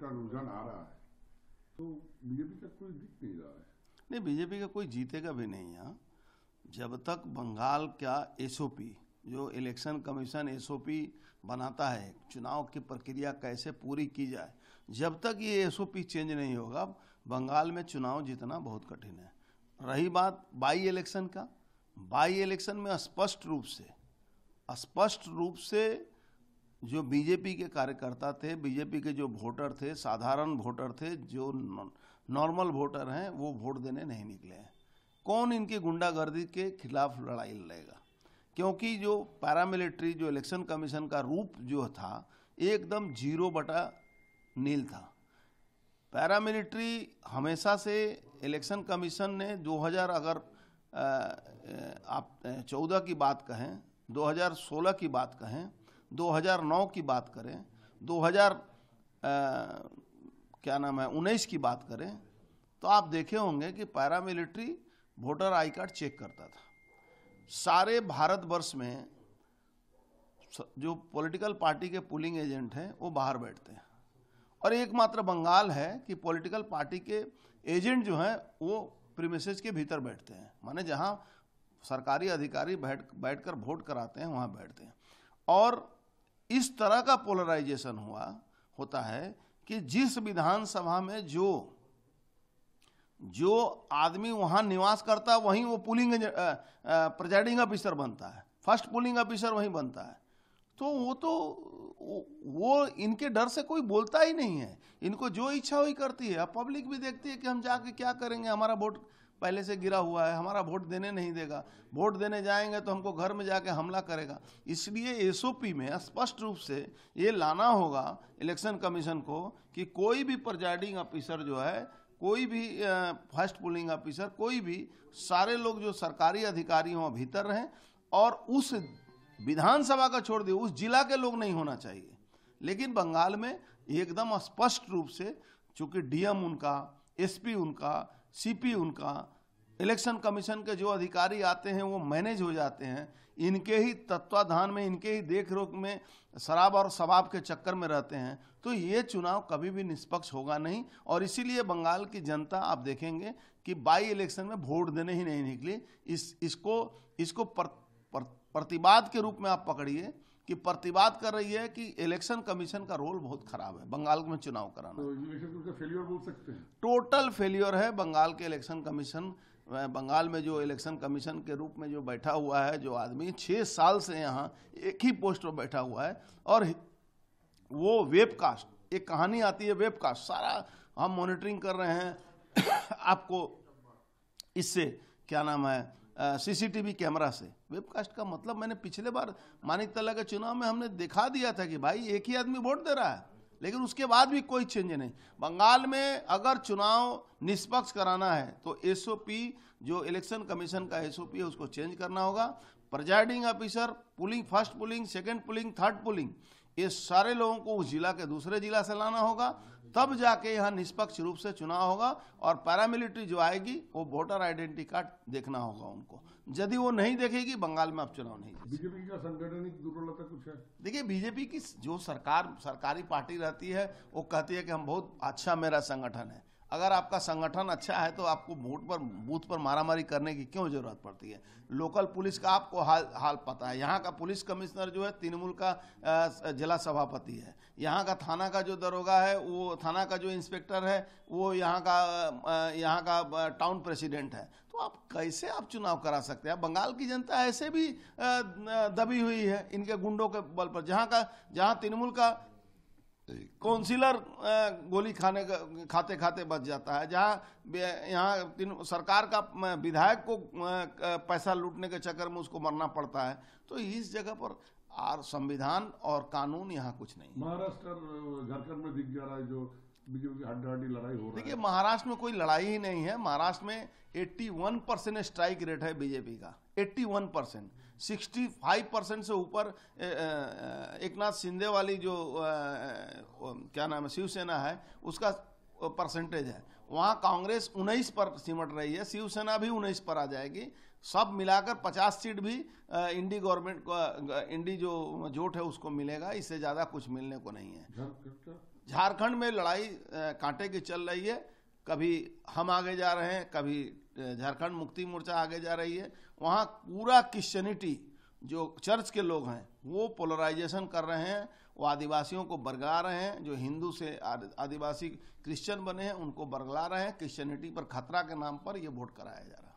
का रुझान आ रहा है, तो बीजेपी का कोई दिख नहीं रहा है। नहीं, बीजेपी का कोई जीतेगा भी नहीं यहाँ जब तक बंगाल का एसओपी, जो इलेक्शन कमीशन एसओपी बनाता है चुनाव की प्रक्रिया कैसे पूरी की जाए, जब तक ये एसओपी चेंज नहीं होगा बंगाल में चुनाव जीतना बहुत कठिन है। रही बात बाई इलेक्शन का, बाई इलेक्शन में स्पष्ट रूप से जो बीजेपी के कार्यकर्ता थे, बीजेपी के जो वोटर थे, साधारण वोटर थे, जो नॉर्मल वोटर हैं, वो वोट देने नहीं निकले हैं। कौन इनकी गुंडागर्दी के खिलाफ लड़ाई लड़ेगा? क्योंकि जो पैरामिलिट्री, जो इलेक्शन कमीशन का रूप जो था एकदम 0/नील था। पैरामिलिट्री हमेशा से इलेक्शन कमीशन ने 2000 अगर आप 14 की बात कहें, 2016 की बात कहें, 2009 की बात करें, 19 की बात करें, तो आप देखे होंगे कि paramilitary voter I card check करता था। सारे भारतवर्ष में जो पॉलिटिकल पार्टी के पोलिंग एजेंट हैं वो बाहर बैठते हैं, और एकमात्र बंगाल है कि पॉलिटिकल पार्टी के एजेंट जो हैं वो प्रीमिसेस के भीतर बैठते हैं, माने जहां सरकारी अधिकारी बैठकर वोट कराते हैं वहां बैठते हैं। और इस तरह का पोलराइजेशन होता है कि जिस विधानसभा में जो आदमी वहां निवास करता है वहीं वो प्रिजाइडिंग ऑफिसर बनता है, फर्स्ट पोलिंग ऑफिसर वहीं बनता है। तो वो इनके डर से कोई बोलता ही नहीं है, इनको जो इच्छा वही करती है। अब पब्लिक भी देखती है कि हम जाके क्या करेंगे, हमारा वोट पहले से गिरा हुआ है, हमारा वोट देने नहीं देगा, वोट देने जाएंगे तो हमको घर में जाके हमला करेगा। इसलिए एसओपी में स्पष्ट रूप से ये लाना होगा इलेक्शन कमीशन को कि कोई भी प्रिजाइडिंग ऑफिसर जो है, कोई भी फर्स्ट पोलिंग ऑफिसर, कोई भी, सारे लोग जो सरकारी अधिकारी वहाँ भीतर रहें, और उस विधानसभा का छोड़ दिए उस जिला के लोग नहीं होना चाहिए। लेकिन बंगाल में एकदम स्पष्ट रूप से, चूंकि डीएम उनका, एसपी उनका, सीपी उनका, इलेक्शन कमीशन के जो अधिकारी आते हैं वो मैनेज हो जाते हैं, इनके ही तत्वाधान में, इनके ही देख रेख में शराब और शबाब के चक्कर में रहते हैं, तो ये चुनाव कभी भी निष्पक्ष होगा नहीं। और इसीलिए बंगाल की जनता आप देखेंगे कि बाई इलेक्शन में वोट देने ही नहीं निकली। इसको प्रतिवाद के रूप में आप पकड़िए कि प्रतिवाद कर रही है कि इलेक्शन कमीशन का रोल बहुत खराब है बंगाल में चुनाव कराना। तो इलेक्शन फेलियर बोल सकते हैं, टोटल फेलियर है बंगाल के इलेक्शन कमीशन। बंगाल में जो इलेक्शन कमीशन के रूप में जो बैठा हुआ है, जो आदमी 6 साल से यहाँ एक ही पोस्ट पर बैठा हुआ है, और वो वेबकास्ट, एक कहानी आती है वेबकास्ट, सारा हम मॉनिटरिंग कर रहे हैं आपको इससे क्या नाम है सीसीटीवी कैमरा से। वेबकास्ट का मतलब मैंने पिछले बार मानिकतला के चुनाव में हमने दिखा दिया था कि भाई एक ही आदमी वोट दे रहा है, लेकिन उसके बाद भी कोई चेंज नहीं। बंगाल में अगर चुनाव निष्पक्ष कराना है तो एसओपी, जो इलेक्शन कमीशन का एसओपी है, उसको चेंज करना होगा। Presiding officer, pulling, first pulling, second pulling, third pulling, ये सारे लोगों को उस जिला के दूसरे जिला से लाना होगा, तब जाके यहाँ निष्पक्ष रूप से चुनाव होगा। और पैरामिलिट्री जो आएगी वो वोटर आइडेंटिटी कार्ड देखना होगा उनको, यदि वो नहीं देखेगी बंगाल में अब चुनाव नहीं। बीजेपी का संगठनिक दुर्बलता कुछ है? देखिए, बीजेपी की जो सरकारी पार्टी रहती है वो कहती है कि हम बहुत अच्छा, मेरा संगठन है। अगर आपका संगठन अच्छा है तो आपको बूथ पर मारामारी करने की क्यों जरूरत पड़ती है? लोकल पुलिस का आपको हाल पता है। यहाँ का पुलिस कमिश्नर जो है तृणमूल का जिला सभापति है, यहाँ का थाना का जो दरोगा है, वो थाना का जो इंस्पेक्टर है वो यहाँ का टाउन प्रेसिडेंट है। तो आप कैसे आप चुनाव करा सकते हैं? बंगाल की जनता ऐसे भी दबी हुई है इनके गुंडों के बल पर। जहाँ तृणमूल का काउंसिलर गोली खाते खाते बच जाता है, यहाँ सरकार का विधायक को पैसा लूटने के चक्कर में उसको मरना पड़ता है। तो इस जगह पर संविधान और कानून यहाँ कुछ नहीं। महाराष्ट्र, झारखंड में दिख जा रहा है जो बीजेपी की हड्डाहड्डी लड़ाई हो रहा है। देखिए, महाराष्ट्र में कोई लड़ाई ही नहीं है। महाराष्ट्र में 81% स्ट्राइक रेट है बीजेपी का, 81%। 65% से ऊपर एकनाथ शिंदे वाली जो क्या नाम है शिवसेना है, उसका परसेंटेज है। वहाँ कांग्रेस 19 पर सिमट रही है, शिवसेना भी 19 पर आ जाएगी। सब मिलाकर 50 सीट भी इंडी गवर्नमेंट को, इंडी जो जोट है उसको मिलेगा, इससे ज़्यादा कुछ मिलने को नहीं है। झारखंड में लड़ाई कांटे की चल रही है, कभी हम आगे जा रहे हैं, कभी झारखंड मुक्ति मोर्चा आगे जा रही है। वहाँ पूरा क्रिश्चियनिटी, जो चर्च के लोग हैं वो पोलराइजेशन कर रहे हैं, वो आदिवासियों को बरगला रहे हैं, जो हिंदू से आदिवासी क्रिश्चियन बने हैं उनको बरगला रहे हैं। क्रिश्चियनिटी पर खतरा के नाम पर ये वोट कराया जा रहा है।